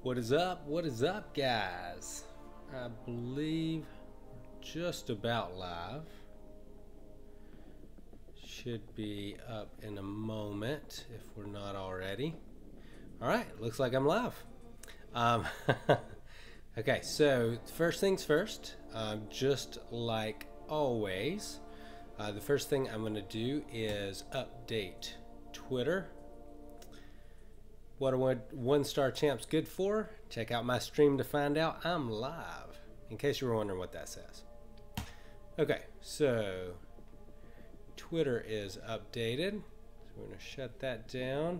What is up? What is up, guys? I believe we're just about live. Should be up in a moment if we're not already. All right, looks like I'm live. Okay, so first things first, just like always, the first thing I'm going to do is update Twitter. What are one-star champs good for? Check out my stream to find out. I'm live, in case you were wondering what that says. Okay, so Twitter is updated. So we're going to shut that down.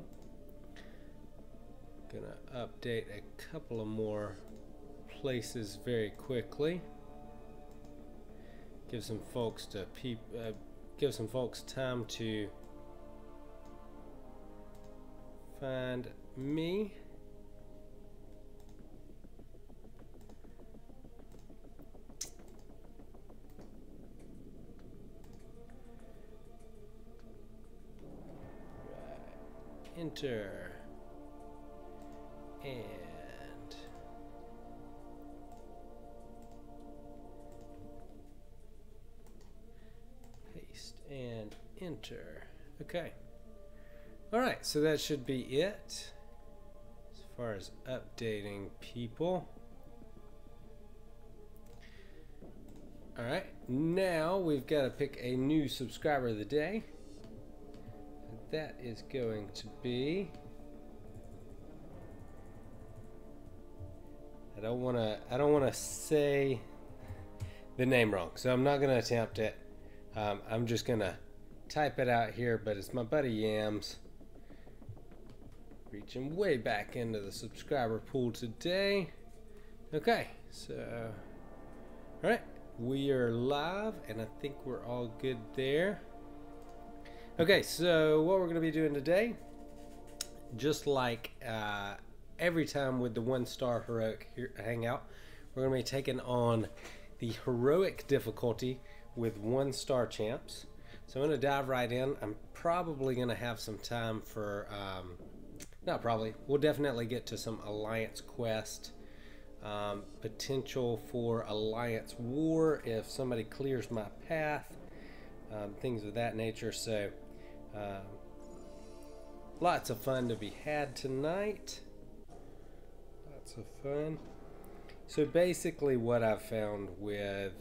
Going to update a couple of more places very quickly. Give some folks time to find me. Right. Enter and paste and enter. Okay. All right, so that should be it as far as updating people. All right, now we've got to pick a new subscriber of the day. That is going to be, I don't want to say the name wrong, so I'm not going to attempt it. I'm just going to type it out here, but it's my buddy Yams. Reaching way back into the subscriber pool today. Okay, so, all right, we are live, and I think we're all good there. Okay, so what we're going to be doing today, just like every time with the one-star heroic hangout, we're going to be taking on the heroic difficulty with one-star champs. So I'm going to dive right in. I'm probably going to have some time for not probably. We'll definitely get to some Alliance quest, potential for Alliance war if somebody clears my path, things of that nature. So lots of fun to be had tonight. Lots of fun. So basically what I've found with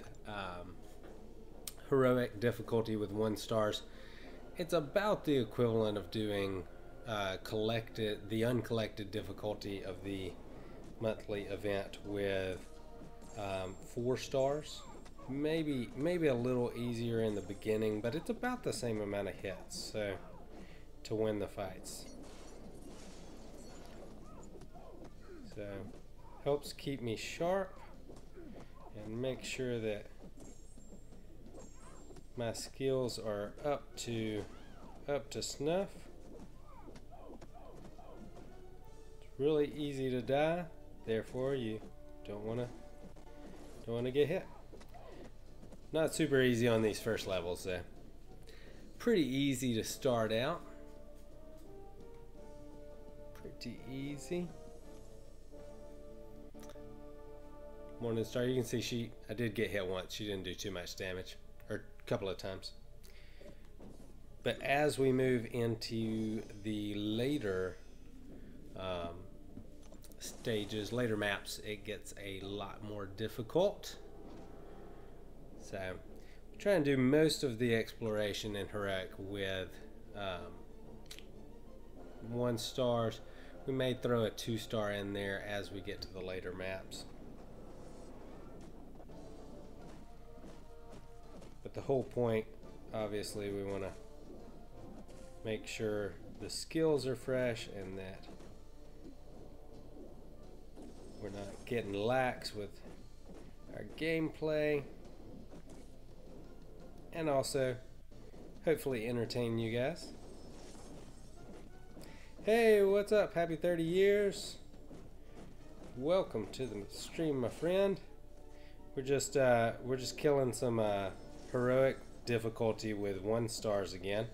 heroic difficulty with one stars, it's about the equivalent of doing the uncollected difficulty of the monthly event with 4 stars. Maybe a little easier in the beginning, but it's about the same amount of hits, so to win the fights. So helps keep me sharp and make sure that my skills are up to snuff. Really easy to die, therefore you don't want to get hit. Not super easy on these first levels though. Pretty easy to start out. Pretty easy. Morning Star, you can see I did get hit once. She didn't do too much damage, or a couple of times. But as we move into the later stages, later maps, it gets a lot more difficult. So try and do most of the exploration in heroic with 1 stars. We may throw a 2-star in there as we get to the later maps. But the whole point, obviously, we want to make sure the skills are fresh and that we're not getting lax with our gameplay, and also hopefully entertain you guys. Hey, what's up? Happy 30 years. Welcome to the stream, my friend. We're just killing some heroic difficulty with 1 stars again.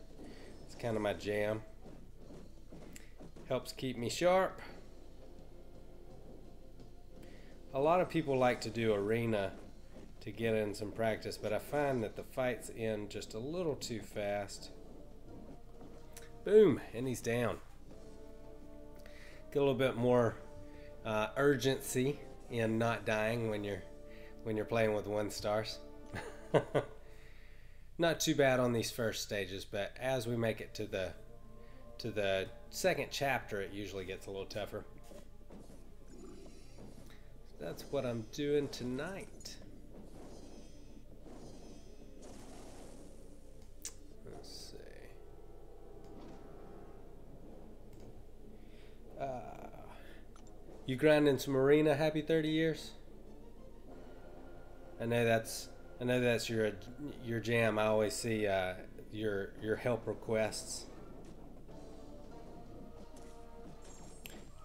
It's kind of my jam. Helps keep me sharp. a lot of people like to do arena to get in some practice, but I find that the fights end just a little too fast. Boom, and he's down. Get a little bit more urgency in not dying when you're playing with 1 stars. Not too bad on these first stages, but as we make it to the second chapter, it usually gets a little tougher. So that's what I'm doing tonight. Let's see. You grinding some arena? Happy 30 years. I know that's your jam. I always see your help requests.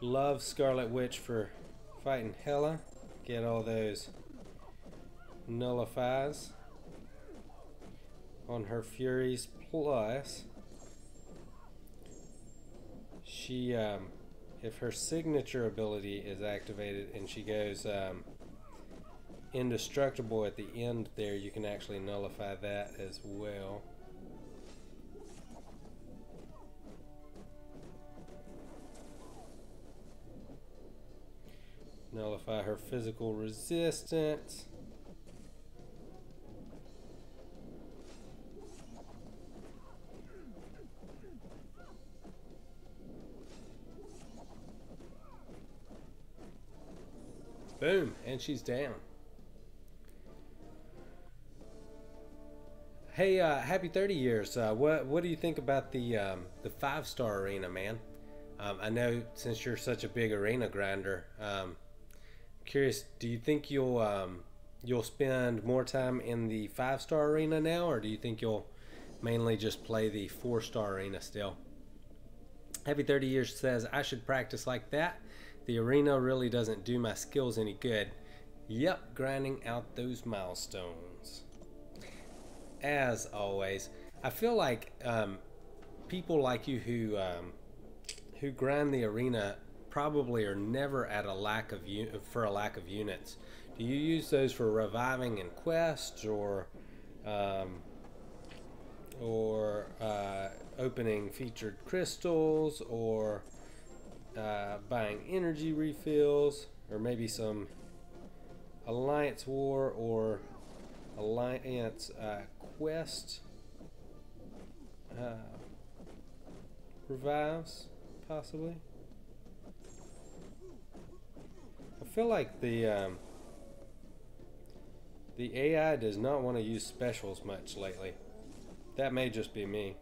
Love Scarlet Witch for fighting Hela. Get all those nullifies on her Furies. Plus, she if her signature ability is activated and she goes indestructible at the end there, you can actually nullify that as well. Nullify her physical resistance. Boom, and she's down. Hey, happy 30 years. What do you think about the 5-star arena, man? I know since you're such a big arena grinder, curious, do you think you'll spend more time in the 5-star arena now, or do you think you'll mainly just play the 4-star arena still? Happy 30 years says, I should practice like that. The arena really doesn't do my skills any good. Yep, grinding out those milestones. As always, I feel like people like you who grind the arena probably are never at a lack of units. Do you use those for reviving in quests or opening featured crystals, or buying energy refills, or maybe some Alliance War or Alliance quest revives, possibly? I feel like the AI does not want to use specials much lately. That may just be me.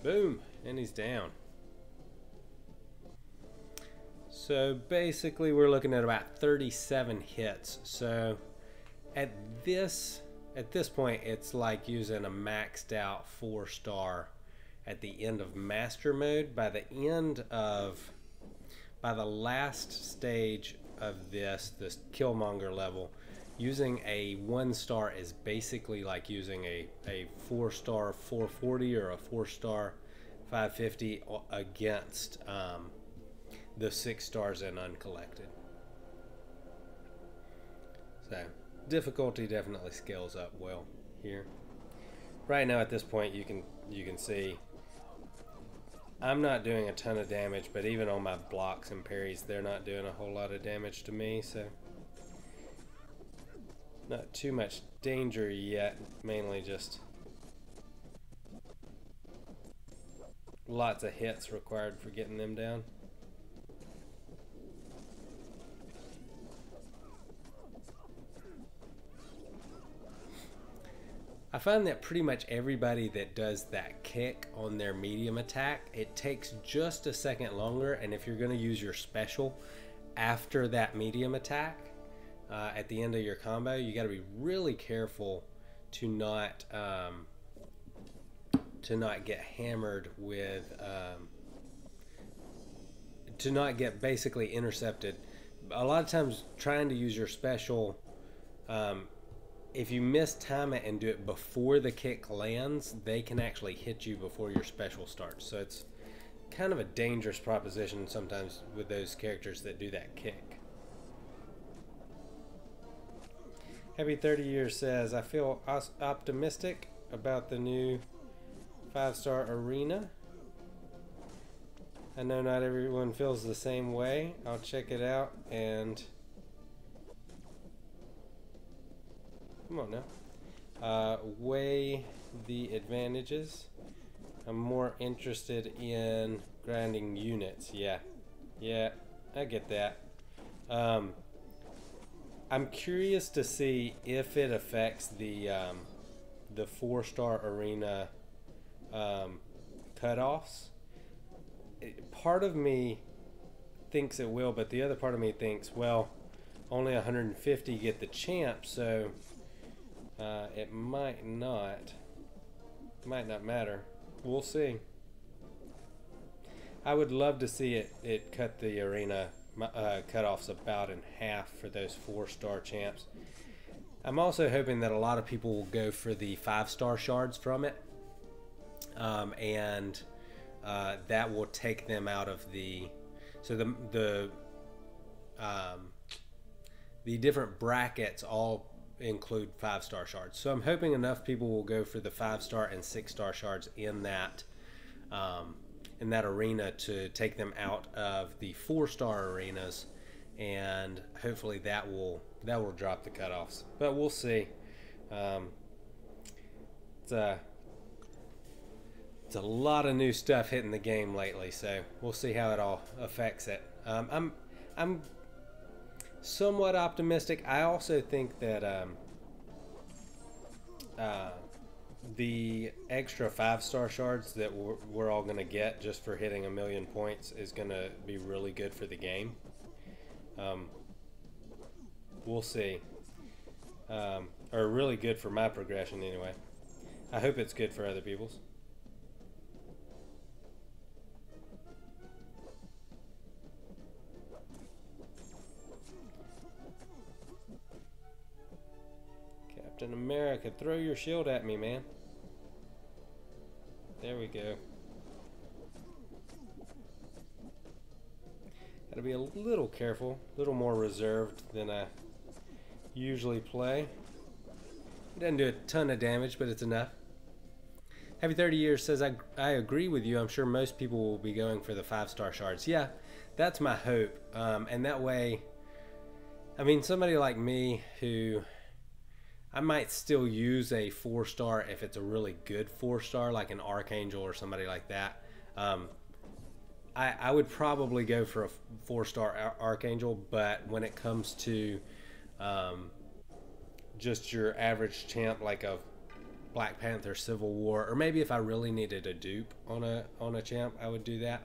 Boom, and he's down. So basically we're looking at about 37 hits. So at this point, it's like using a maxed out 4-star at the end of master mode. By the last stage of this Killmonger level, using a 1-star is basically like using a 4-star 440 or a 4-star 550 against the 6 stars and uncollected. So difficulty definitely scales up well here. Right now at this point, you can see I'm not doing a ton of damage, but even on my blocks and parries, they're not doing a whole lot of damage to me, so not too much danger yet, mainly just lots of hits required for getting them down. I find that pretty much everybody that does that kick on their medium attack, it takes just a second longer, and if you're going to use your special after that medium attack at the end of your combo, you got to be really careful to not get hammered with to not get basically intercepted. A lot of times trying to use your special if you mistime it and do it before the kick lands, they can actually hit you before your special starts. So it's kind of a dangerous proposition sometimes with those characters that do that kick. Happy 30 Years says, I feel optimistic about the new 5-star arena. I know not everyone feels the same way. I'll check it out and come on now. Weigh the advantages. I'm more interested in grinding units. Yeah, I get that. I'm curious to see if it affects the 4-star arena cutoffs. Part of me thinks it will, but the other part of me thinks, well, only 150 get the champ, so it might not matter. We'll see. I would love to see it cut the arena cutoffs about in half for those 4-star champs. I'm also hoping that a lot of people will go for the 5-star shards from it, and that will take them out of the. So the different brackets all include 5-star shards. So I'm hoping enough people will go for the 5-star and 6-star shards in that arena to take them out of the 4-star arenas, and hopefully that will drop the cutoffs. But we'll see. It's a lot of new stuff hitting the game lately, so we'll see how it all affects it. I'm somewhat optimistic. I also think that the extra 5-star shards that we're all going to get just for hitting 1,000,000 points is going to be really good for the game. We'll see. Or really good for my progression anyway. I hope it's good for other people's. Captain America, throw your shield at me, man. There we go. Gotta be a little careful, a little more reserved than I usually play. It doesn't do a ton of damage, but it's enough. Happy 30 Years says, I agree with you. I'm sure most people will be going for the 5-star shards. Yeah, that's my hope. And that way, I mean, somebody like me who, I might still use a 4-star if it's a really good 4-star, like an Archangel or somebody like that. I would probably go for a 4-star Archangel, but when it comes to just your average champ, like a Black Panther, Civil War, or maybe if I really needed a dupe on a champ, I would do that.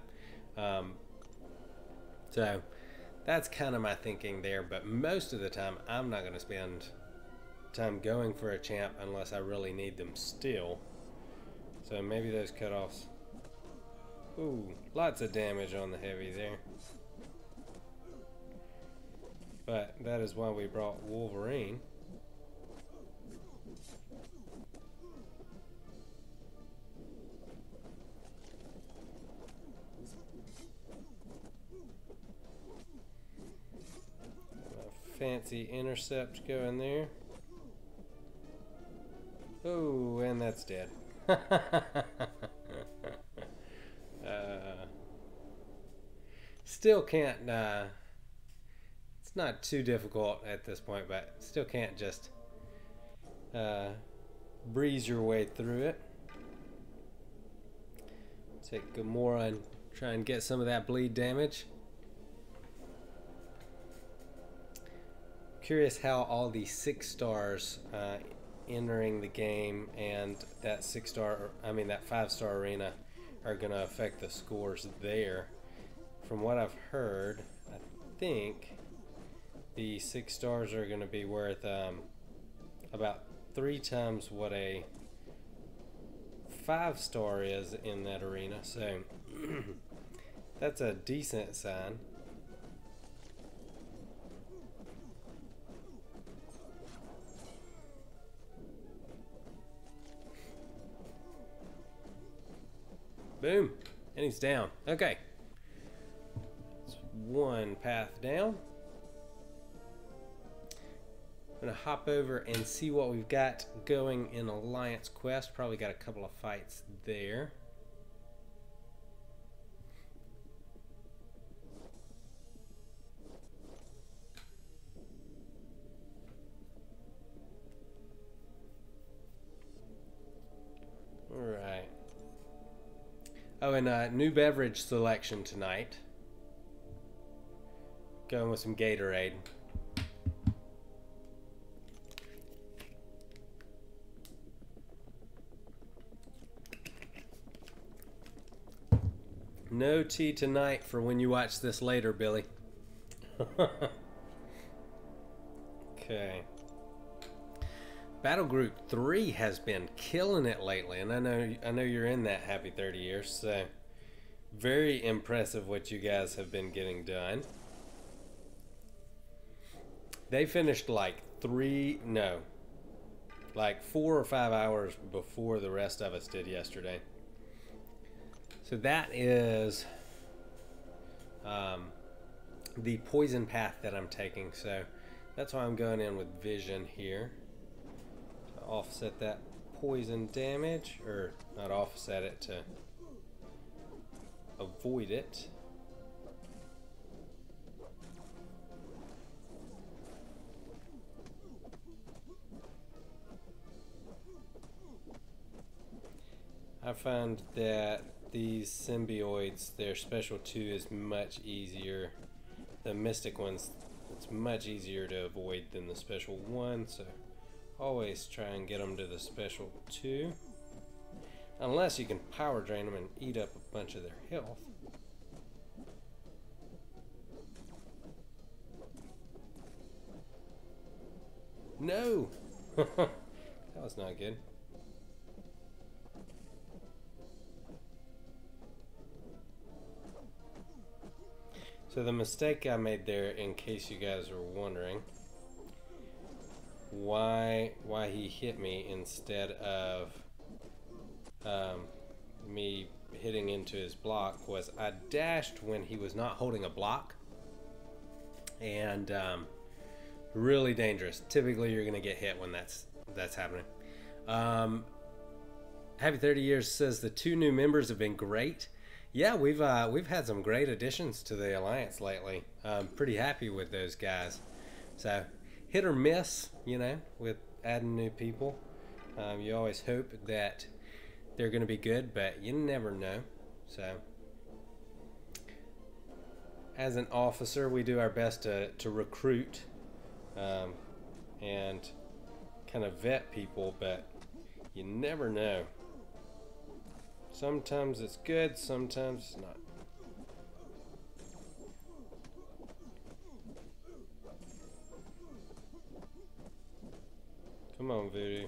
So that's kind of my thinking there, but most of the time I'm not going to spend time going for a champ unless I really need them still. So maybe those cutoffs. Ooh, lots of damage on the heavy there. But that is why we brought Wolverine. A fancy intercept going there. Oh, and that's dead. Still can't, it's not too difficult at this point, but still can't just breeze your way through it. Take Gamora and try and get some of that bleed damage. Curious how all the 6-stars entering the game and that 6-star, I mean that 5-star arena are going to affect the scores there. From what I've heard, I think the 6 stars are going to be worth about 3 times what a 5-star is in that arena, so that's a decent sign. Boom. And he's down. Okay. It's one path down. I'm going to hop over and see what we've got going in Alliance Quest. Probably got a couple of fights there. Alright. Oh, and new beverage selection tonight. Going with some Gatorade. No tea tonight for when you watch this later, Billy. Okay. Battle Group 3 has been killing it lately, and I know you're in that happy 30 years, so very impressive what you guys have been getting done. They finished like 4 or 5 hours before the rest of us did yesterday. So that is the poison path that I'm taking, so that's why I'm going in with vision here. Offset that poison damage, or not offset it, to avoid it. I found that these symbioids, their special 2 is much easier. The mystic ones, it's much easier to avoid than the special 1, so always try and get them to the special 2. Unless you can power drain them and eat up a bunch of their health. No! That was not good. So the mistake I made there, in case you guys are wondering, why he hit me instead of me hitting into his block, was I dashed when he was not holding a block, and really dangerous. Typically you're gonna get hit when that's happening. Happy 30 Years says the 2 new members have been great. Yeah, we've had some great additions to the Alliance lately. I'm pretty happy with those guys. So hit or miss, you know, with adding new people. You always hope that they're going to be good, but you never know. So as an officer, we do our best to recruit and kind of vet people, but you never know. Sometimes it's good, sometimes it's not. Come on, Voodoo.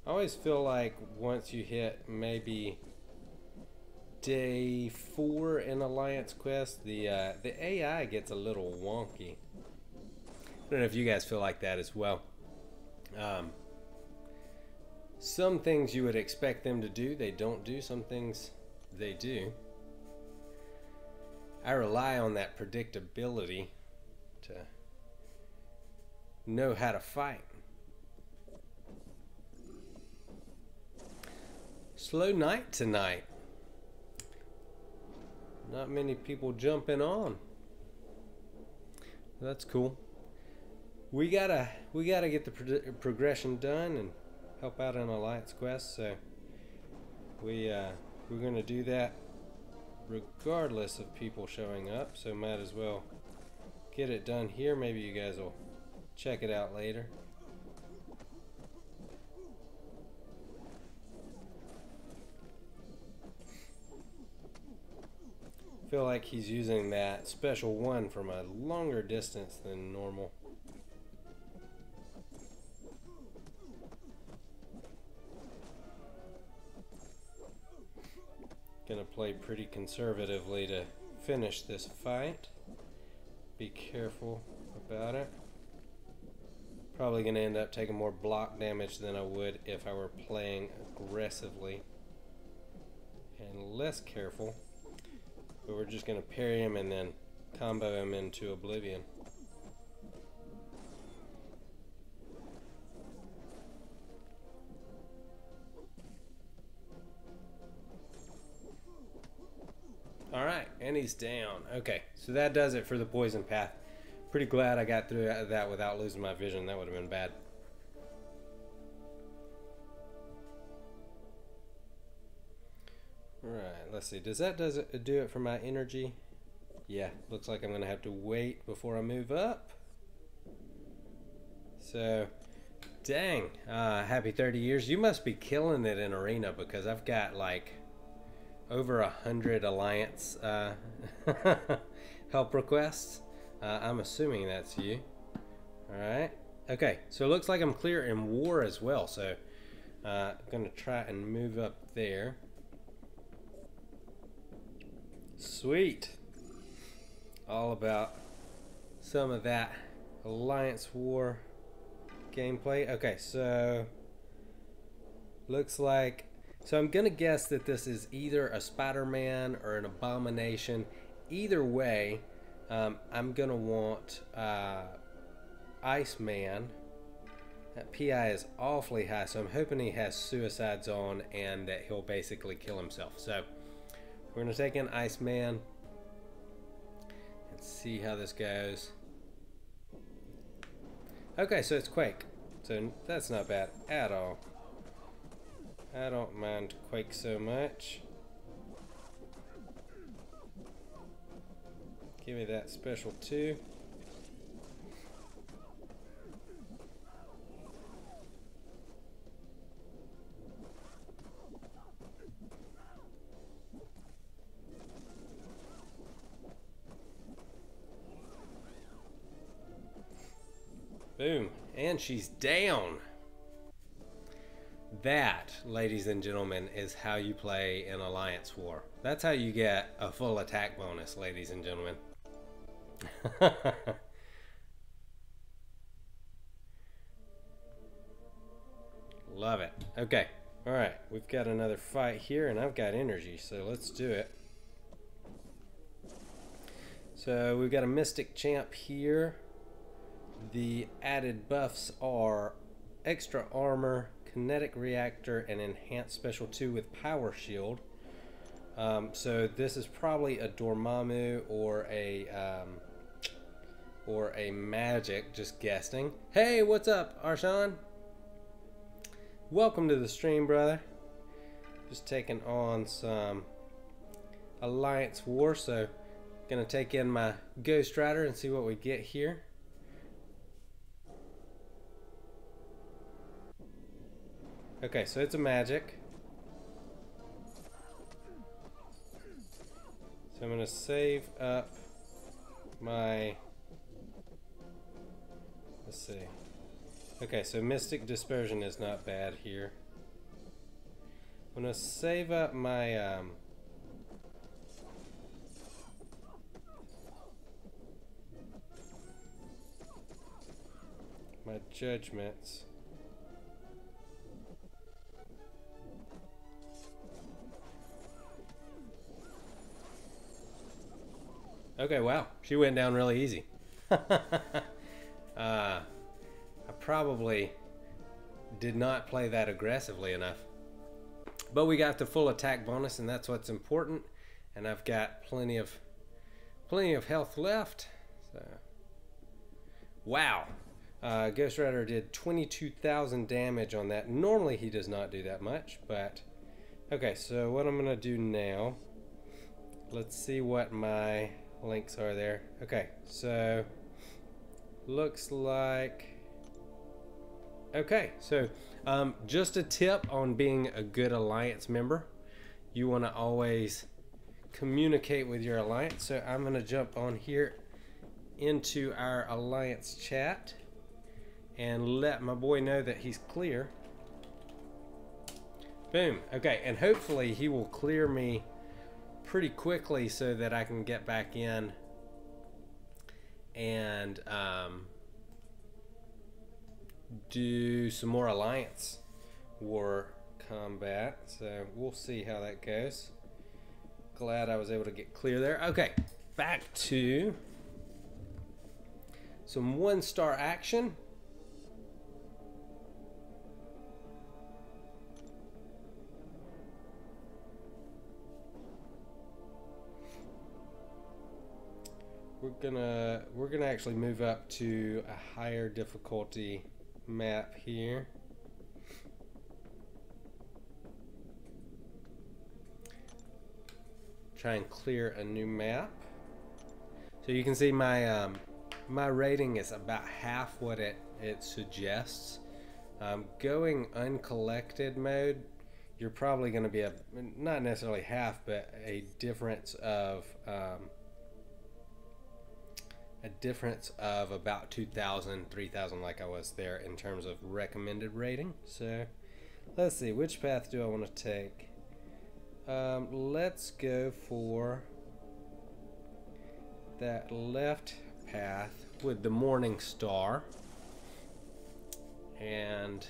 I always feel like once you hit maybe day 4 in Alliance Quest, the AI gets a little wonky. I don't know if you guys feel like that as well. Some things you would expect them to do, they don't do. Some things they do. I rely on that predictability to know how to fight. Slow night tonight. Not many people jumping on. That's cool. We gotta get the progression done and help out in Alliance Quest. So we're gonna do that regardless of people showing up. So might as well get it done here. Maybe you guys will check it out later. Feel like he's using that special 1 from a longer distance than normal. Gonna play pretty conservatively to finish this fight. Be careful about it. Probably gonna end up taking more block damage than I would if I were playing aggressively and less careful. But we're just gonna parry him and then combo him into oblivion. Alright, and he's down. Okay, so that does it for the poison path. Pretty glad I got through that without losing my vision. That would have been bad. Right, let's see. Does it do it for my energy? Yeah, looks like I'm going to have to wait before I move up. So, dang. Happy 30 years. You must be killing it in Arena because I've got like over 100 Alliance help requests. I'm assuming that's you. Alright. Okay, so it looks like I'm clear in war as well. So, I'm going to try and move up there. Sweet. All about some of that Alliance War gameplay. Okay, so looks like, so I'm gonna guess that this is either a Spider-Man or an Abomination. Either way, I'm gonna want Iceman. That PI is awfully high, so I'm hoping he has suicides on and that he'll basically kill himself. So we're gonna take in Iceman and see how this goes. Okay, so it's Quake. So that's not bad at all. I don't mind Quake so much. Give me that special too. Boom. And she's down. That, ladies and gentlemen, is how you play in Alliance War. That's how you get a full attack bonus, ladies and gentlemen. Love it. Okay. Alright. We've got another fight here, and I've got energy, so let's do it. So we've got a Mystic Champ here. The added buffs are extra armor, kinetic reactor, and enhanced special 2 with power shield. So this is probably a Dormamu or a magic, just guessing. Hey, what's up, Arshan? Welcome to the stream, brother. Just taking on some Alliance War, so gonna take in my Ghost Rider and see what we get here. Okay, so it's a magic. So I'm going to save up my... Let's see. Okay, so Mystic Dispersion is not bad here. I'm going to save up my... my judgments. Okay, wow. She went down really easy. I probably did not play that aggressively enough. But we got the full attack bonus, and that's what's important. And I've got plenty of health left. So, wow. Ghost Rider did 22,000 damage on that. Normally he does not do that much, but okay, so what I'm gonna do now, let's see what my links are there. Okay, so looks like, okay, so just a tip on being a good Alliance member. You want to always communicate with your Alliance. So I'm going to jump on here into our Alliance chat and let my boy know that he's clear. Boom. Okay, and hopefully he will clear me pretty quickly so that I can get back in and do some more Alliance War combat. So we'll see how that goes. Glad I was able to get clear there. Okay, back to some 1-star action. We're gonna actually move up to a higher difficulty map here. Try and clear a new map. So you can see my my rating is about half what it suggests. Going uncollected mode, you're probably going to be not necessarily half, but a difference of about 2,000, 3,000, like I was there in terms of recommended rating. So let's see, which path do I want to take? Let's go for that left path with the Morning Star, and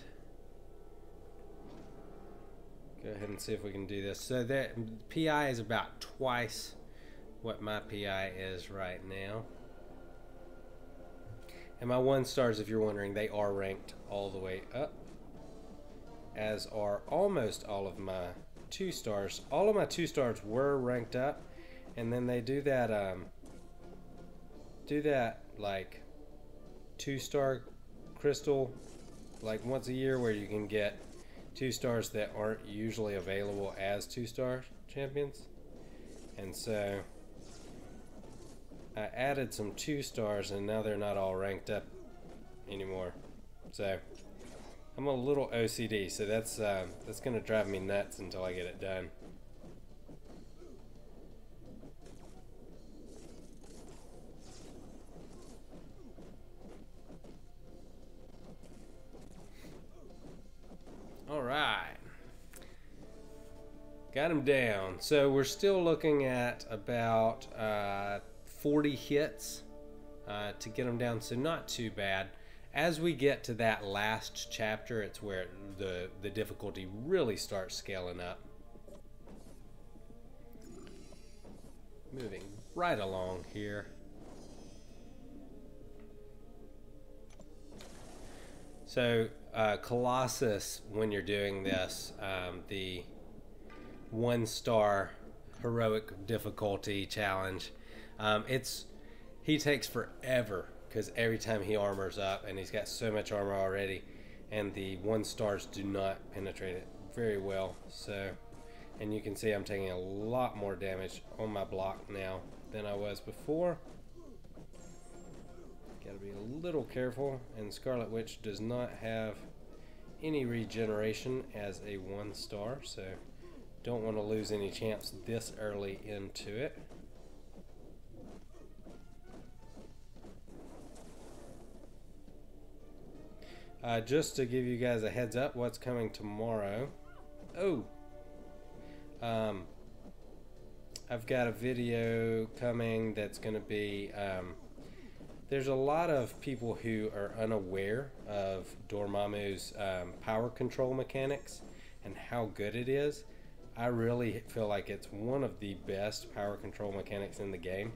go ahead and see if we can do this. So that PI is about twice what my PI is right now. And my 1-stars, if you're wondering, they are ranked all the way up, as are almost all of my 2-stars. All of my 2-stars were ranked up, and then they do that like 2-star crystal like once a year, where you can get 2-stars that aren't usually available as 2-star champions. And so I added some 2-stars, and now they're not all ranked up anymore. So I'm a little OCD, so that's gonna drive me nuts until I get it done. All right, got him down. So we're still looking at about 40 hits to get him down, so not too bad. As we get to that last chapter, it's where the difficulty really starts scaling up. Moving right along here. So Colossus, when you're doing this, the 1-star heroic difficulty challenge, he takes forever, because every time he armors up, and he's got so much armor already, and the 1-stars do not penetrate it very well. So, and you can see I'm taking a lot more damage on my block now than I was before. Gotta be a little careful, and Scarlet Witch does not have any regeneration as a 1-star, so don't want to lose any champs this early into it. Just to give you guys a heads up what's coming tomorrow. I've got a video coming that's going to be, there's a lot of people who are unaware of Dormamu's power control mechanics and how good it is. I really feel like it's one of the best power control mechanics in the game.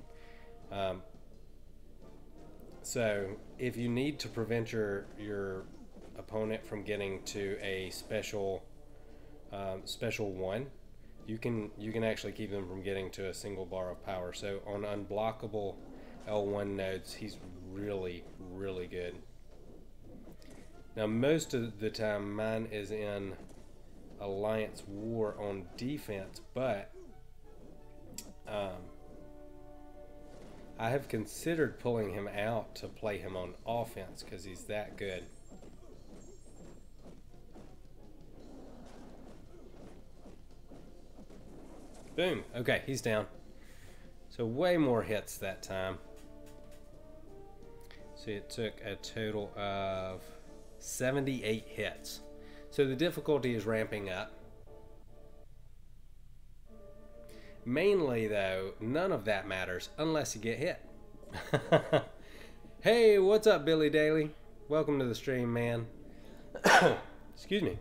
So if you need to prevent your opponent from getting to a special one, you can actually keep them from getting to a single bar of power. So on unblockable L1 nodes, he's really good. Now most of the time mine is in Alliance War on defense, but I have considered pulling him out to play him on offense because he's that good. Boom. Okay, he's down. So way more hits that time. See, it took a total of 78 hits. So the difficulty is ramping up. Mainly though, none of that matters unless you get hit. Hey, what's up, Billy Daly? Welcome to the stream, man. Excuse me.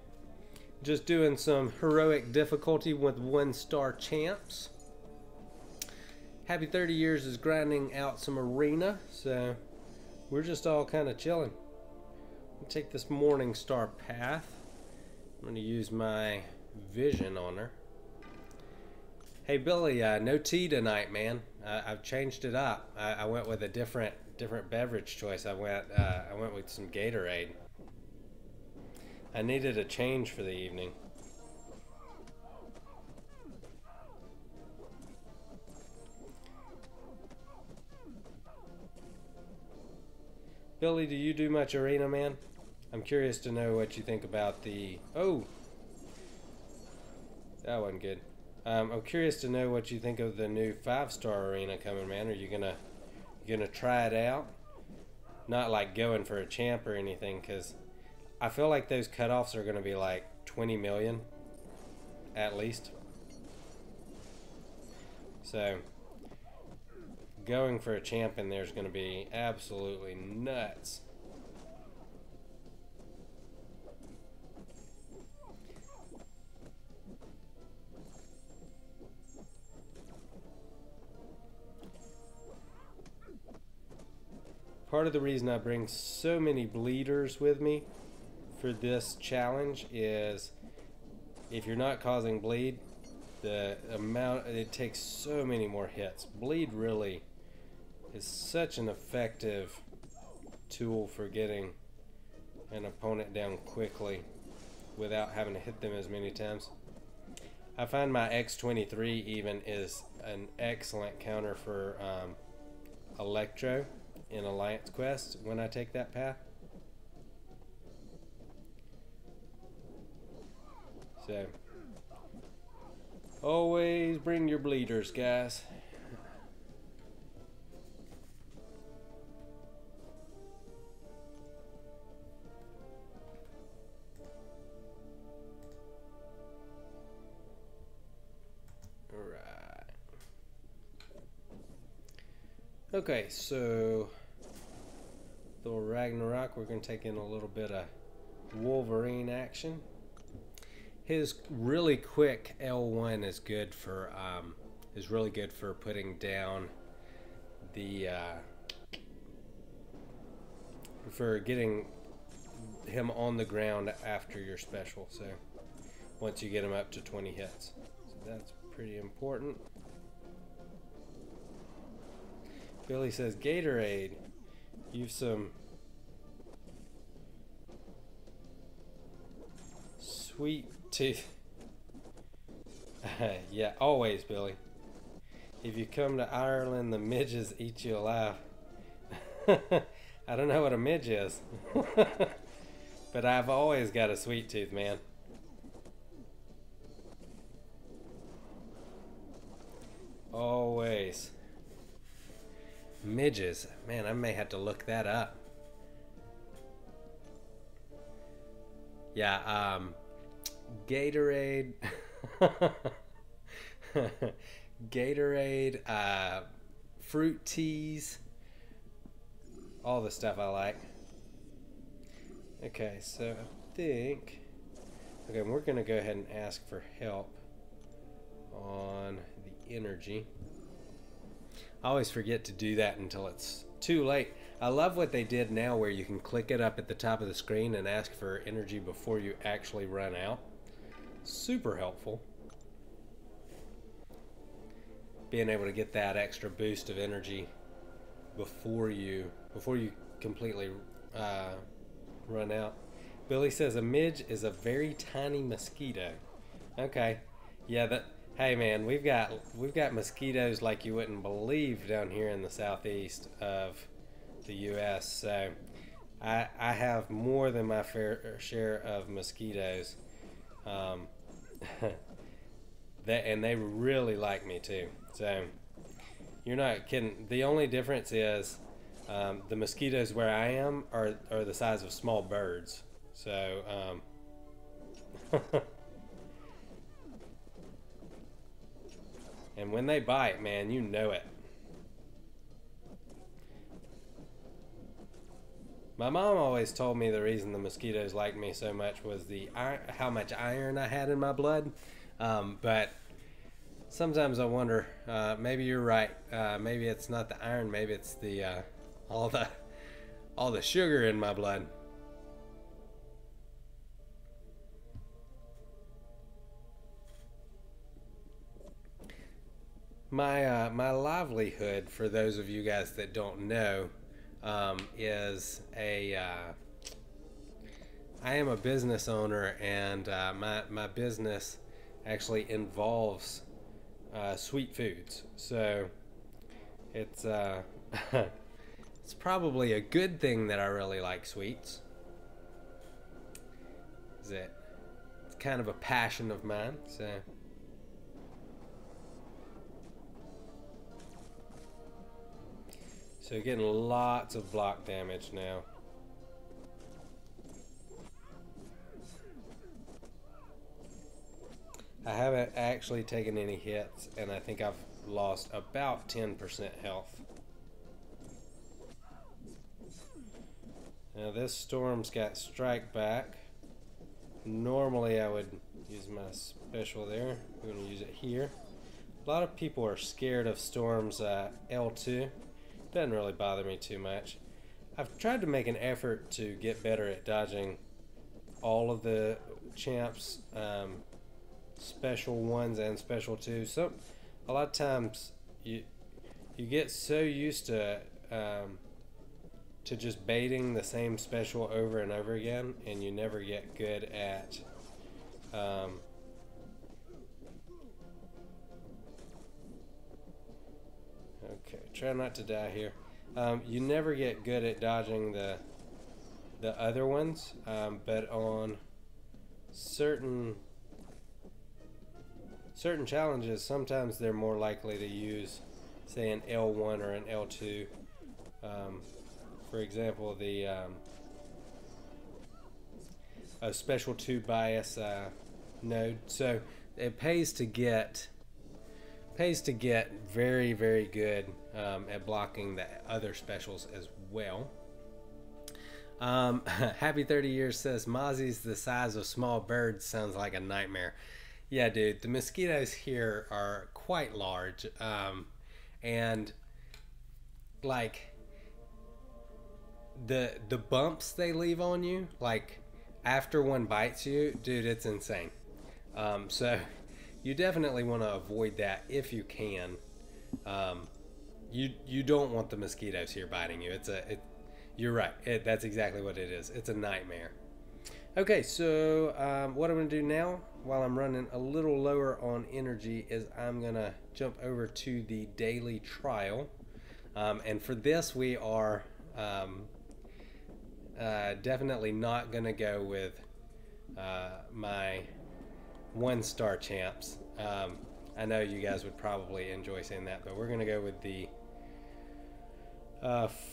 Just doing some heroic difficulty with 1-star champs. Happy 30 years is grinding out some arena, so we're just all kind of chilling. I'll take this morning star path. I'm going to use my vision on her. Hey Billy, no tea tonight, man. I've changed it up. I went with a different beverage choice. I went with some Gatorade. I needed a change for the evening. Billy, do you do much arena, man? I'm curious to know what you think about the... Oh! That wasn't good. I'm curious to know what you think of the new 5-star arena coming, man. Are you gonna try it out? Not like going for a champ or anything, because I feel like those cutoffs are gonna be like 20 million at least. So going for a champ in there is gonna be absolutely nuts. Part of the reason I bring so many bleeders with me for this challenge is if you're not causing bleed, the amount it takes so many more hits. Bleed really is such an effective tool for getting an opponent down quickly without having to hit them as many times. I find my X23 even is an excellent counter for Electro in Alliance Quest when I take that path. So always bring your bleeders, guys. Alright. Okay, so Thor Ragnarok, we're going to take in a little bit of Wolverine action. His really quick L1 is good for really good for putting down the for getting him on the ground after your special. So once you get him up to 20 hits, so that's pretty important. Billy says Gatorade. You've some sweet tooth. Yeah, always, Billy. If you come to Ireland, the midges eat you alive. I don't know what a midge is. But I've always got a sweet tooth, man. Always. Midges. Man, I may have to look that up. Yeah, Gatorade. Gatorade, fruit teas. All the stuff I like. Okay, so I think... Okay, we're going to go ahead and ask for help on the energy. I always forget to do that until it's too late. I love what they did now where you can click it up at the top of the screen and ask for energy before you actually run out. Super helpful. Being able to get that extra boost of energy before you completely run out. Billy says a midge is a very tiny mosquito. Okay. Yeah, that... Hey man, we've got mosquitoes like you wouldn't believe down here in the southeast of the U.S. So I have more than my fair share of mosquitoes. And they really like me too. So you're not kidding. The only difference is the mosquitoes where I am are the size of small birds. So And when they bite, man, you know it. My mom always told me the reason the mosquitoes liked me so much was how much iron I had in my blood. But sometimes I wonder, maybe you're right. Maybe it's not the iron. Maybe it's the all the sugar in my blood. My livelihood, for those of you guys that don't know, is I am a business owner, and my business actually involves sweet foods. So it's it's probably a good thing that I really like sweets. It's kind of a passion of mine. So getting lots of block damage now. I haven't actually taken any hits, and I think I've lost about 10% health. Now this storm's got strike back. Normally I would use my special there. We're going to use it here. A lot of people are scared of Storm's L2. Doesn't really bother me too much. I've tried to make an effort to get better at dodging all of the champs, special 1s and special 2s. So a lot of times you get so used to just baiting the same special over and over again, and you never get good at okay, try not to die here. You never get good at dodging the other ones, but on certain challenges, sometimes they're more likely to use, say, an L1 or an L2. For example, the a special 2 bias node. So it pays to get very, very good at blocking the other specials as well. Happy 30 years says Mozzie's the size of small birds. Sounds like a nightmare. Yeah, dude, the mosquitoes here are quite large, and like the bumps they leave on you, like after one bites you, dude, it's insane. So you definitely want to avoid that if you can. You don't want the mosquitoes here biting you. You're right. That's exactly what it is. It's a nightmare. Okay, so what I'm going to do now, while I'm running a little lower on energy, is I'm going to jump over to the daily trial. And for this, we are definitely not going to go with my 1-star champs. I know you guys would probably enjoy saying that, but we're going to go with the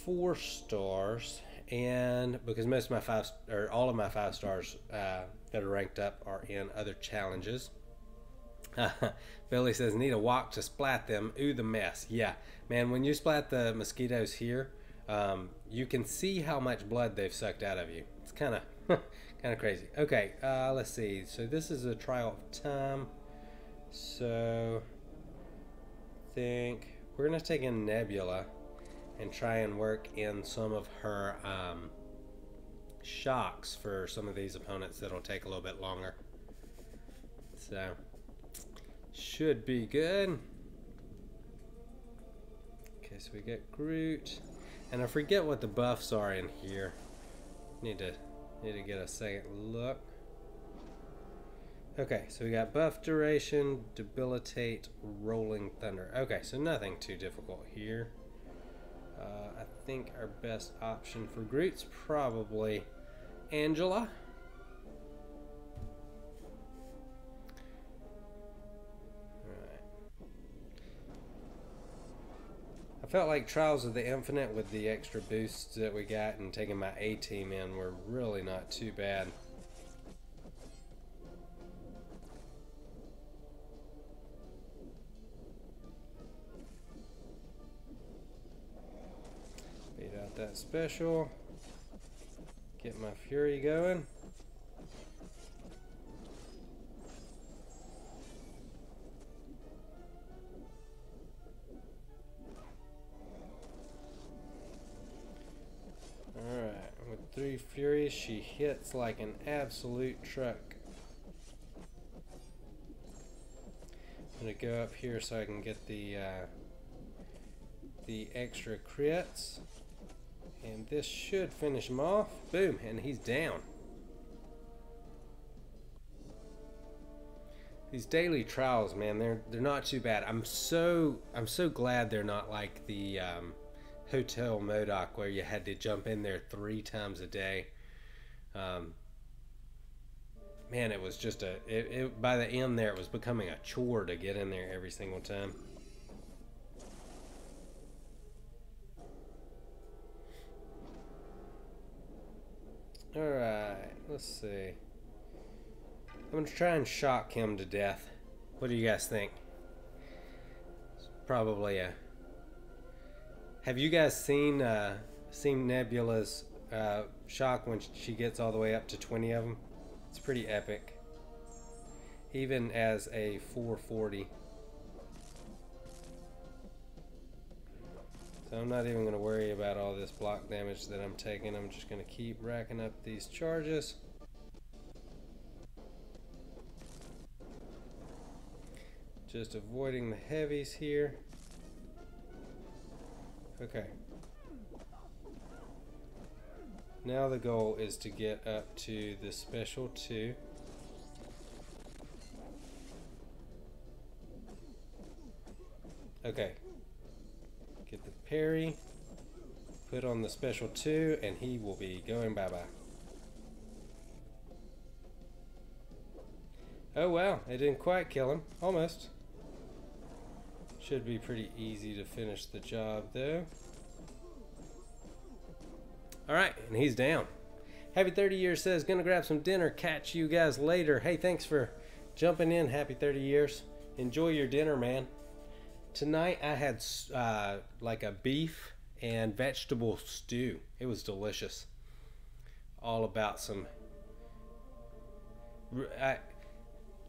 4 stars, and because most of my all of my 5 stars that are ranked up are in other challenges. Billy says, need a walk to splat them. Ooh, the mess. Yeah, man, when you splat the mosquitoes here, you can see how much blood they've sucked out of you. It's kind of crazy. Okay, let's see. So this is a trial of time. So I think we're gonna take in Nebula and try and work in some of her shocks for some of these opponents that'll take a little bit longer. So should be good. Okay, so we get Groot, and I forget what the buffs are in here. Need to get a second look. Okay, so we got buff duration, debilitate, rolling thunder. Okay, so nothing too difficult here. I think our best option for Groot's probably Angela. Alright. I felt like Trials of the Infinite with the extra boosts that we got and taking my A-team in were really not too bad. that special. Get my fury going. Alright, with 3 furies, she hits like an absolute truck. I'm gonna go up here so I can get the extra crits. And this should finish him off. Boom, and he's down. These daily trials, man, they're not too bad. I'm so glad they're not like the Hotel Modoc where you had to jump in there 3 times a day. Man, it was just by the end there, it was becoming a chore to get in there every single time. Alright, let's see. I'm going to try and shock him to death. What do you guys think? It's probably a... Have you guys seen Nebula's shock when she gets all the way up to 20 of them? It's pretty epic. Even as a 440. So I'm not even going to worry about all this block damage that I'm taking. I'm just going to keep racking up these charges. Just avoiding the heavies here. Okay. Now the goal is to get up to the special 2. Okay. Get the parry, put on the special 2, and he will be going bye-bye. Oh wow, it didn't quite kill him. Almost. Should be pretty easy to finish the job though. Alright, and he's down. Happy 30 years says, gonna grab some dinner, catch you guys later. Hey, thanks for jumping in. Happy 30 years. Enjoy your dinner, man. Tonight I had like a beef and vegetable stew. It was delicious. All about some...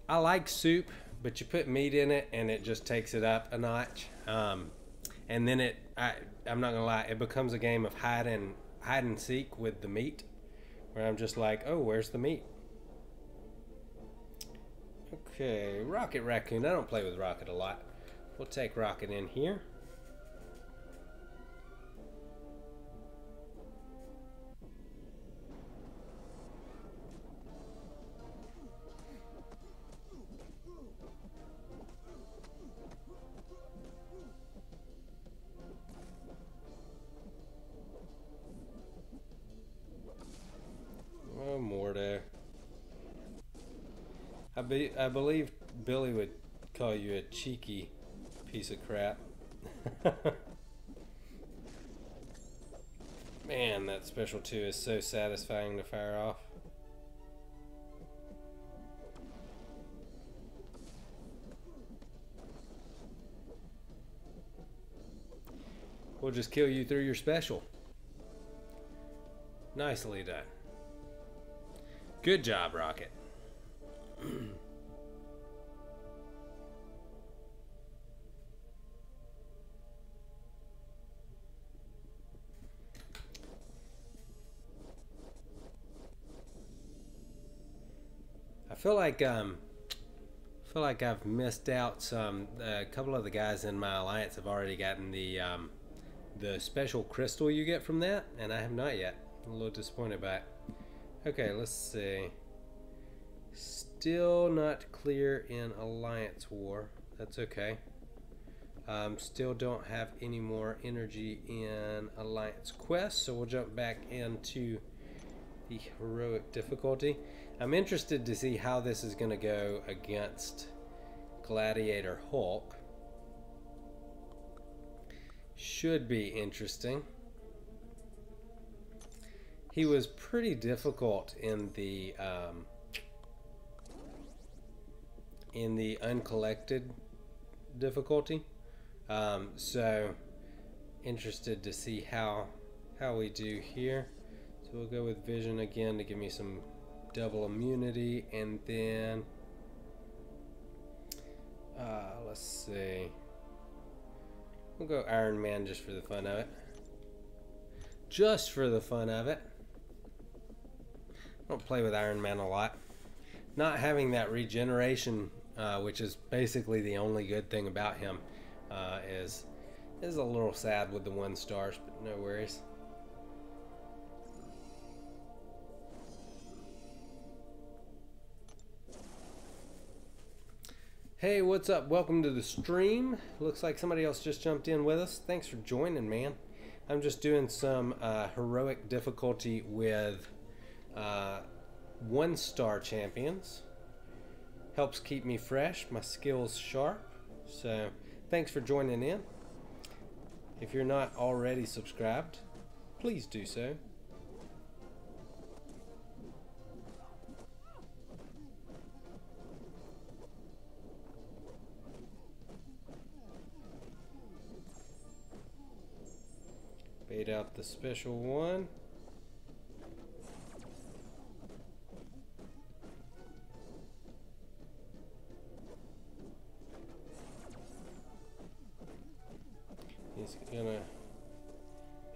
I like soup, but you put meat in it and it just takes it up a notch. And then I'm not gonna lie, it becomes a game of hide and seek with the meat, where I'm just like, oh, where's the meat? Okay, Rocket Raccoon. I don't play with Rocket a lot. We'll take Rocket in here. Oh, Mordo. I believe Billy would call you a cheeky piece of crap. Man, that special 2 is so satisfying to fire off. We'll just kill you through your special. Nicely done. Good job, Rocket. I feel like I've missed out some. A couple of the guys in my alliance have already gotten the special crystal you get from that, and I have not yet. I'm a little disappointed by it. Okay, let's see. Still not clear in Alliance War. That's okay. Still don't have any more energy in Alliance Quest, so we'll jump back into the heroic difficulty. I'm interested to see how this is going to go against Gladiator Hulk. Should be interesting. He was pretty difficult in the uncollected difficulty. So interested to see how how we do here. So we'll go with vision again to give me some double immunity, and then let's see, we'll go Iron Man just for the fun of it. Just for the fun of it. I don't play with Iron Man a lot. Not having that regeneration, which is basically the only good thing about him, is a little sad with the 1 stars, but no worries. Hey, what's up? Welcome to the stream. Looks like somebody else just jumped in with us. Thanks for joining, man. I'm just doing some heroic difficulty with 1-star champions. Helps keep me fresh, my skills sharp. So thanks for joining in. If you're not already subscribed, please do so. Bait out the special one.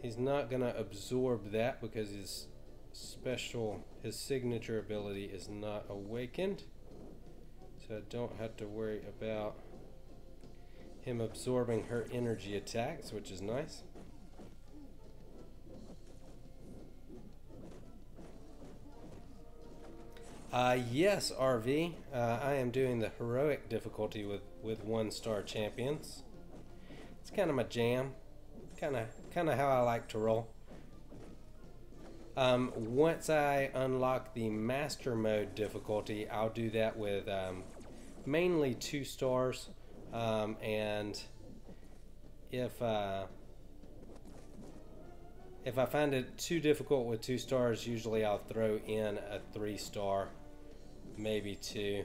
He's not gonna absorb that because his signature ability is not awakened. So I don't have to worry about him absorbing her energy attacks, which is nice. Yes, RV. I am doing the heroic difficulty with 1-star champions. It's kind of my jam. Kind of how I like to roll. Once I unlock the master mode difficulty, I'll do that with mainly 2 stars. And if I find it too difficult with 2 stars, usually I'll throw in a 3-star, maybe 2.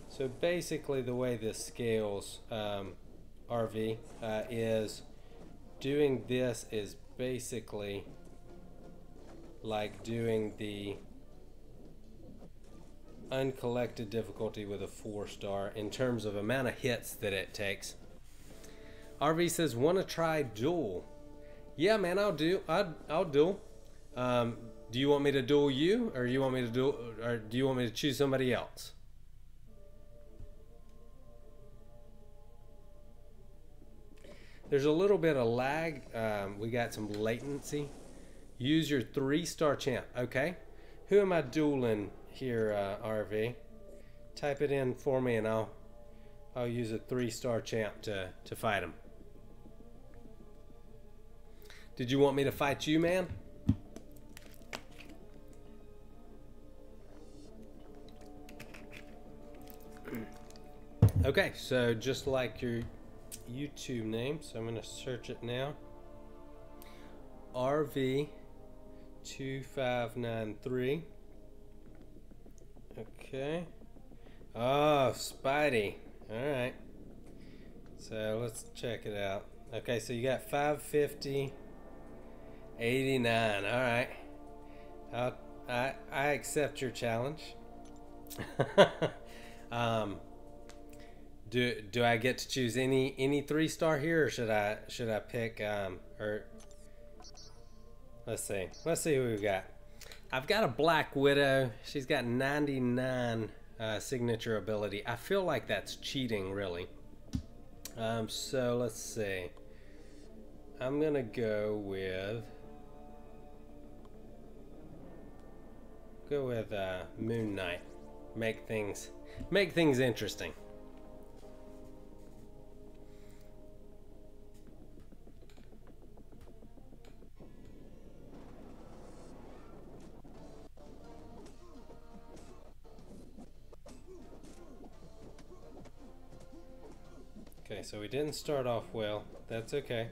So basically the way this scales, RV, is doing this is basically like doing the uncollected difficulty with a 4-star in terms of amount of hits that it takes. RV says, want to try duel? Yeah, man, I'll duel. Do you want me to duel you, or do you want me to duel, or do you want me to choose somebody else? There's a little bit of lag. We got some latency. Use your 3-star champ. Okay. Who am I dueling here, RV? Type it in for me and I'll use a 3-star champ to fight him. Did you want me to fight you, man? Okay, so just like your YouTube name, so I'm going to search it now. RV2593. Okay. Oh, Spidey. Alright. So let's check it out. Okay, so you got 550, 89. Alright. I accept your challenge. Do I get to choose any 3-star here, or should I pick or let's see who we've got. I've got a Black Widow. She's got 99 signature ability. I feel like that's cheating, really. So let's see. I'm gonna go with Moon Knight. Make things interesting. Okay, so we didn't start off well. That's okay.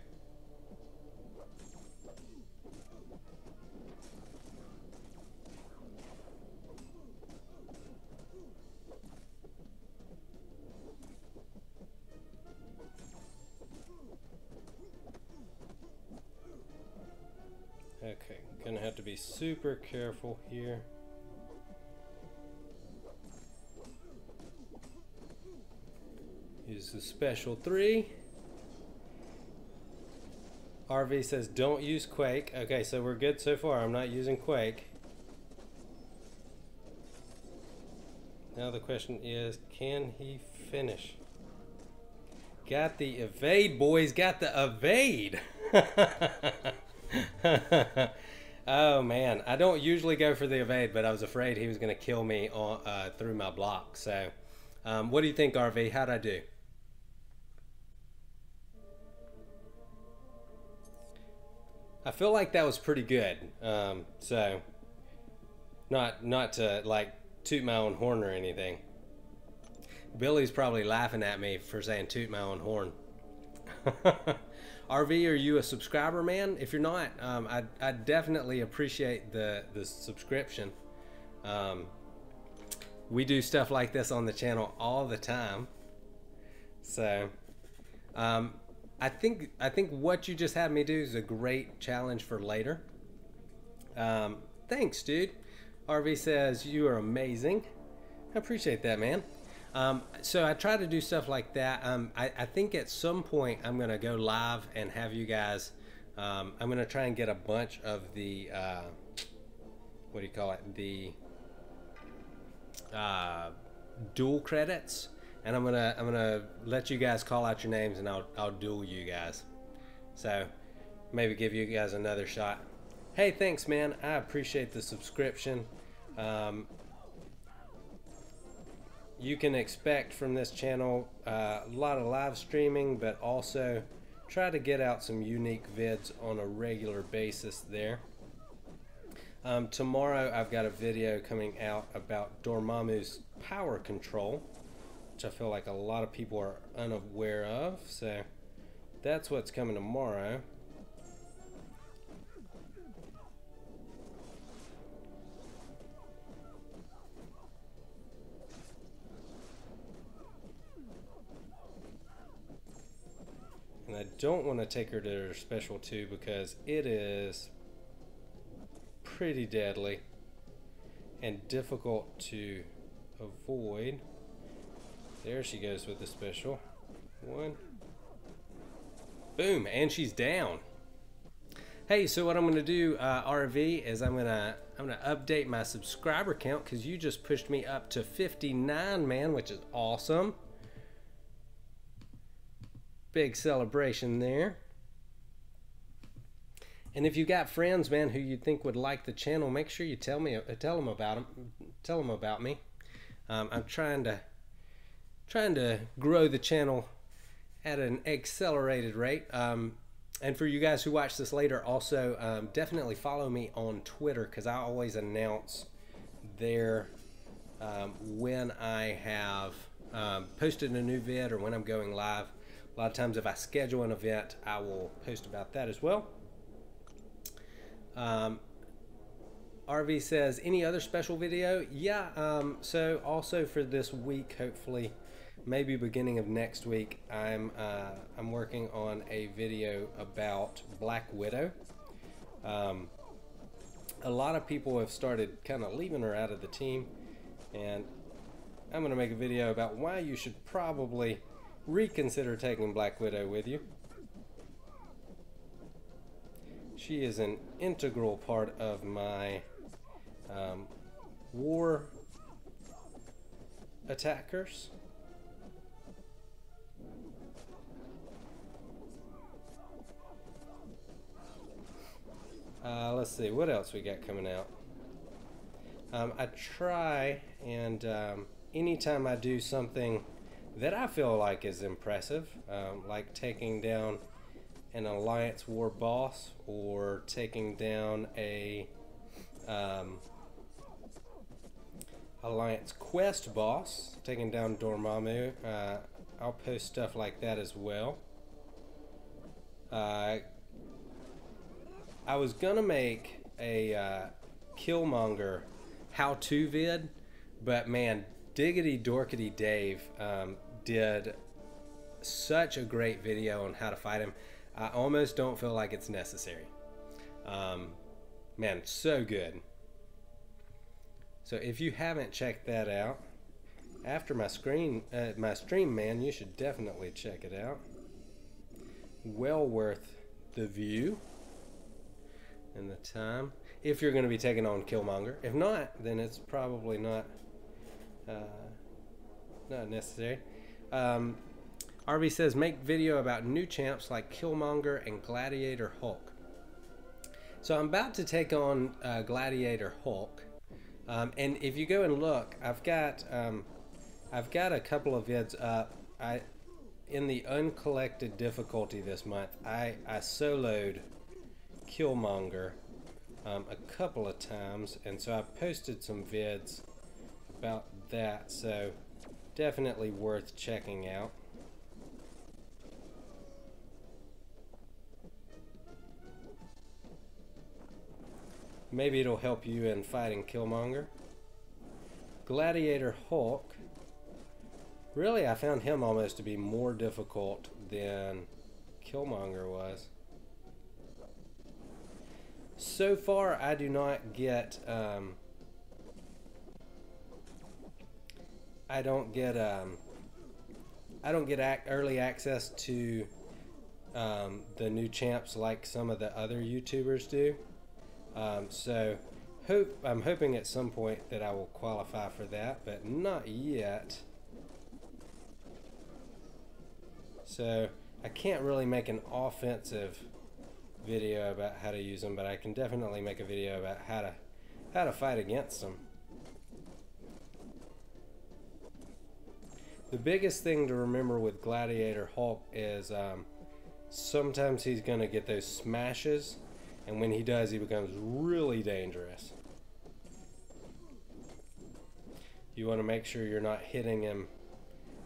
Okay, gonna have to be super careful here. Use the special 3. RV says don't use Quake. Okay, so we're good so far. I'm not using Quake. Now the question is, can he finish? Got the evade, boys. Got the evade. Oh man, I don't usually go for the evade, but I was afraid he was going to kill me on, through my block. So what do you think, RV? How'd I do? I feel like that was pretty good. So not to like toot my own horn or anything. Billy's probably laughing at me for saying toot my own horn. RV, are you a subscriber, man? If you're not, I definitely appreciate the subscription. We do stuff like this on the channel all the time. So I think what you just had me do is a great challenge for later. Thanks, dude. RV says you are amazing. I appreciate that, man. So I try to do stuff like that. I think at some point I'm gonna go live and have you guys. I'm gonna try and get a bunch of the what do you call it? The dual credits. And I'm gonna let you guys call out your names, and I'll duel you guys. So maybe give you guys another shot. Hey, thanks, man. I appreciate the subscription. You can expect from this channel a lot of live streaming, but also try to get out some unique vids on a regular basis there. Tomorrow I've got a video coming out about Dormamu's power control, which I feel like a lot of people are unaware of, so that's what's coming tomorrow. And I don't want to take her to her special 2 because it is pretty deadly and difficult to avoid. There she goes with the special 1. Boom, and she's down. Hey, so what I'm gonna do, RV, is I'm gonna update my subscriber count because you just pushed me up to 59, man, which is awesome. Big celebration there. And if you got friends, man, who you think would like the channel, make sure you tell them about me. I'm trying to grow the channel at an accelerated rate. And for you guys who watch this later, also definitely follow me on Twitter because I always announce there when I have posted a new vid or when I'm going live. A lot of times if I schedule an event, I will post about that as well. RV says, any other special video? Yeah, so also for this week, hopefully, maybe beginning of next week, I'm working on a video about Black Widow. A lot of people have started kind of leaving her out of the team, and I'm going to make a video about why you should probably reconsider taking Black Widow with you. She is an integral part of my war attackers. Let's see, what else we got coming out? I try and anytime I do something that I feel like is impressive, like taking down an Alliance War boss or taking down a Alliance Quest boss, taking down Dormamu, I'll post stuff like that as well. I was gonna make a Killmonger how-to vid, but man, Diggity Dorkity Dave did such a great video on how to fight him. I almost don't feel like it's necessary. Man, so good. So if you haven't checked that out, after my stream, man, you should definitely check it out. Well worth the view and the time, if you're going to be taking on Killmonger. If not, then it's probably not necessary. RV says, make video about new champs like Killmonger and Gladiator Hulk. So I'm about to take on Gladiator Hulk, and if you go and look, I've got a couple of vids up. In the uncollected difficulty this month, I soloed Killmonger a couple of times, and so I posted some vids about that, so definitely worth checking out. Maybe it'll help you in fighting Killmonger. Gladiator Hulk, really I found him almost to be more difficult than Killmonger was. So far I do not get I don't get early access to the new champs like some of the other YouTubers do. So I'm hoping at some point that I will qualify for that, but not yet. So I can't really make an offensive video about how to use them, but I can definitely make a video about how to fight against them. The biggest thing to remember with Gladiator Hulk is sometimes he's going to get those smashes, and when he does, he becomes really dangerous. You want to make sure you're not hitting him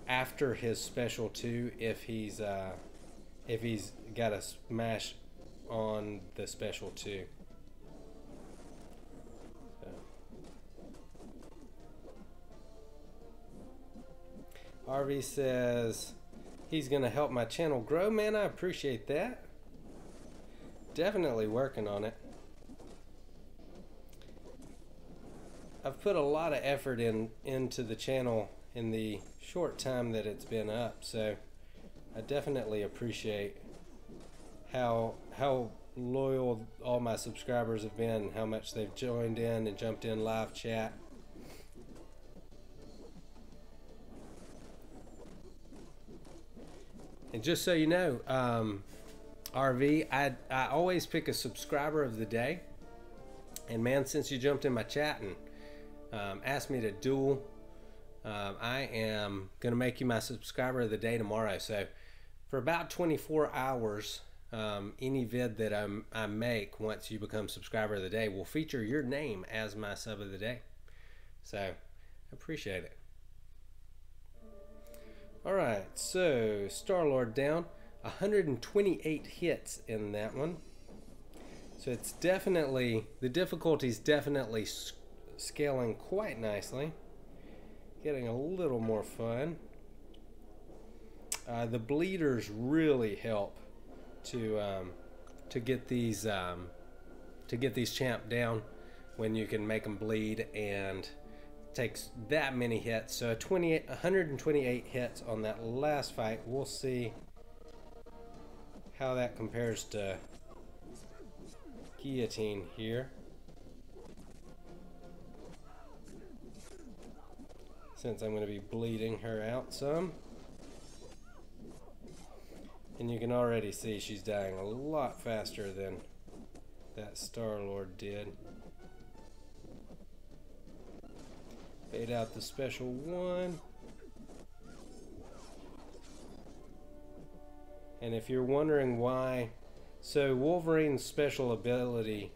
after his special 2 if he's got a smash on the special 2. RV says he's gonna help my channel grow. Man, I appreciate that. Definitely working on it. I've put a lot of effort into the channel in the short time that it's been up, so I definitely appreciate how loyal all my subscribers have been, how much they've joined in and jumped in live chat. And just so you know, RV, I always pick a subscriber of the day. And man, since you jumped in my chat and asked me to duel, I am going to make you my subscriber of the day tomorrow. So for about 24 hours, any vid that I make once you become subscriber of the day will feature your name as my sub of the day. So I appreciate it. Alright, so Star-Lord down, 128 hits in that one. So it's definitely, the difficulty's definitely scaling quite nicely. Getting a little more fun. The bleeders really help to get these champ down when you can make them bleed, and takes that many hits. So 128 hits on that last fight. We'll see how that compares to Guillotine here, since I'm going to be bleeding her out some. And you can already see she's dying a lot faster than that Star-Lord did. Fade out the special 1. And if you're wondering why, so Wolverine's special ability,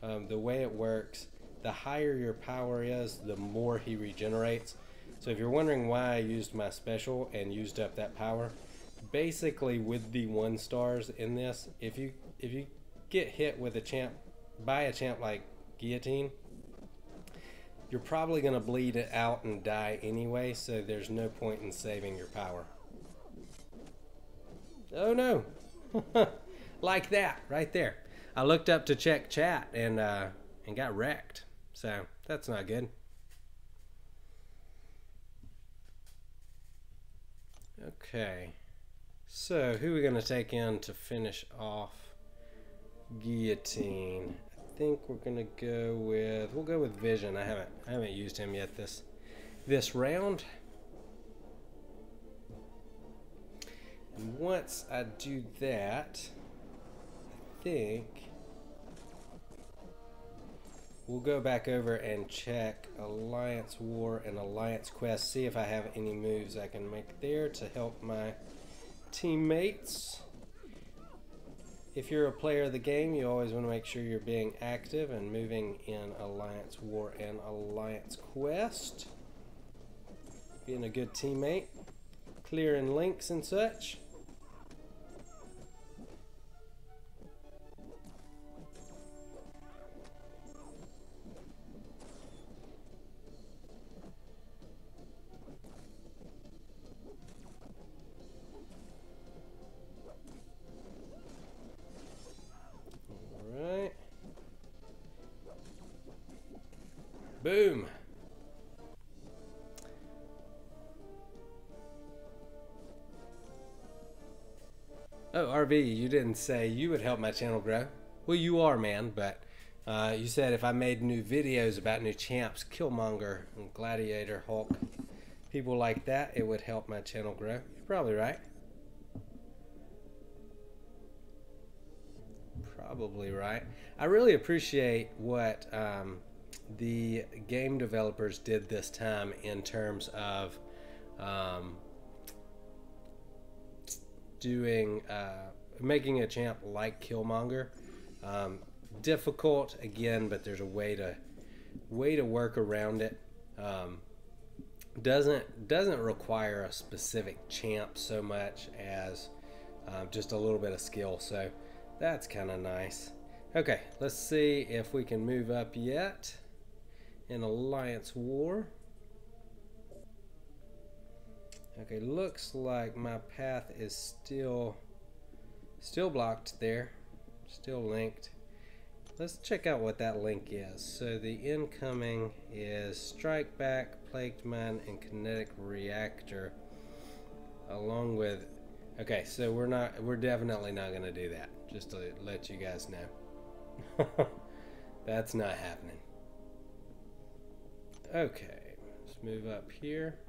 the way it works, the higher your power is, the more he regenerates. So if you're wondering why I used my special and used up that power, basically with the 1 stars in this, if you get hit with a champ, by a champ like Guillotine, you're probably going to bleed it out and die anyway, so there's no point in saving your power. Oh no! Like that, right there. I looked up to check chat, and and got wrecked. So that's not good. Okay, so who are we going to take in to finish off Guillotine? I think we're going to go with, we'll go with Vision. I haven't used him yet this round. And once I do that, I think we'll go back over and check Alliance War and Alliance Quest, see if I have any moves I can make there to help my teammates. If you're a player of the game, you always want to make sure you're being active and moving in Alliance War and Alliance Quest. Being a good teammate, clearing links and such. Boom. Oh, RV, you didn't say you would help my channel grow. Well, you are, man, but you said if I made new videos about new champs, Killmonger and Gladiator, Hulk, people like that, it would help my channel grow. You're probably right. Probably right. I really appreciate what the game developers did this time in terms of making a champ like Killmonger. Difficult again, but there's a way to work around it. Doesn't require a specific champ so much as just a little bit of skill, so that's kind of nice. Okay, let's see if we can move up yet in Alliance War. Okay, looks like my path is still blocked there, still linked. Let's check out what that link is. So the incoming is Strike Back, Plagued Mine, and Kinetic Reactor, along with. Okay, so we're definitely not going to do that. Just to let you guys know, that's not happening. Okay, let's move up here.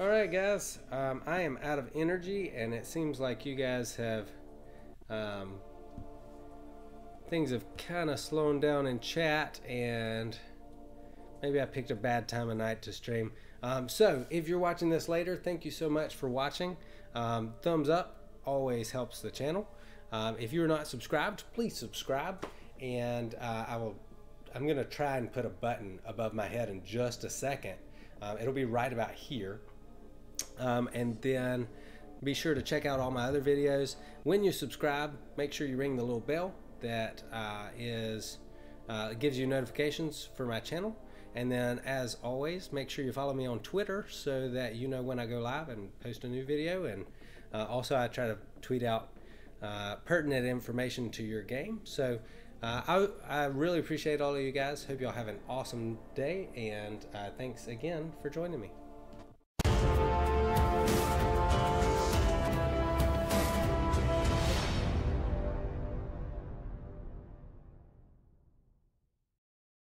Alright guys, I am out of energy, and it seems like you guys have things have kind of slowed down in chat, and maybe I picked a bad time of night to stream. So if you're watching this later, thank you so much for watching. Thumbs up always helps the channel. If you're not subscribed, please subscribe, and I'm gonna try and put a button above my head in just a second. It'll be right about here. And then be sure to check out all my other videos. When you subscribe, make sure you ring the little bell that gives you notifications for my channel. And then, as always, make sure you follow me on Twitter so that you know when I go live and post a new video. And also, I try to tweet out pertinent information to your game. So I really appreciate all of you guys. Hope y'all have an awesome day, and thanks again for joining me.